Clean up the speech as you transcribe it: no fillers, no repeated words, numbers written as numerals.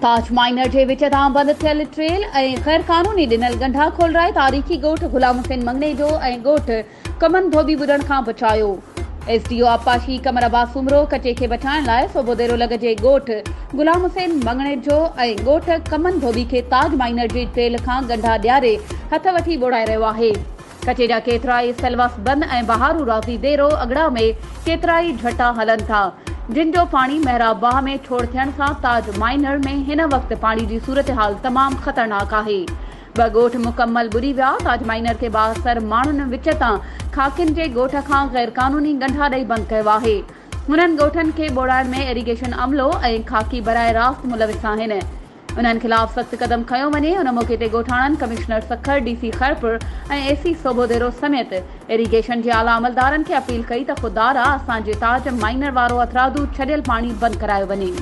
ताज minor के विच तां बंद थियल ट्रेल गैर कानूनी ॾिनल गंढा खोलराए तारीख़ी ॻोठ गुलाम हुसैन मंगणे जो ॻोठ कमन धोबी ॿुॾण खां बचायो। SDO आपाशी कमर अब्बास सुमरो कचे खे बचाइण लाइ सोबो देरो लॻ जे ॻोठ गुलाम हुसैन मंगणे जो ॻोठ कमन धोबी खे ताज माइनर जी ट्रेल खां गंढा ॾियारे हथ वठी ॿोड़ाए रहियो आहे। कचे जा केतिराई सेलवास बंद ऐं बहारू राज़ी देरो अगड़ा में केतिराई झटा हलन था, जिन जो पानी मेहराब बाह में छोड़ थियण सां ताज माइनर में हिन वक्त पानी जी सूरत हाल तमाम ख़तरनाक आहे। ब ॻोठ मुकम्मल बुरी विया। ताज माइनर के बासर माण्हुनि विच तां खाकिन जे ॻोठ खां गैर कानूनी गंढा ॾेई बंद कयो आहे। हुननि ॻोठनि खे ॿोड़ाइण में इरिगेशन अमलो ऐं खाकी बराए रास्त मुलविस आहिनि। उन्हनि खिलाफ सख़्त कदम खयो वञे। उन मौक़े ते ॻोठाणनि कमिश्नर सखर, DC खैरपुर ऐं AC सोबोदेरो समेत इरिगेशन जे आला अमलदारनि खे अपील कई त ख़ुदारा असांजे ताज माइनर वारो अतरादू छॾियल पाणी बंदि करायो वञे।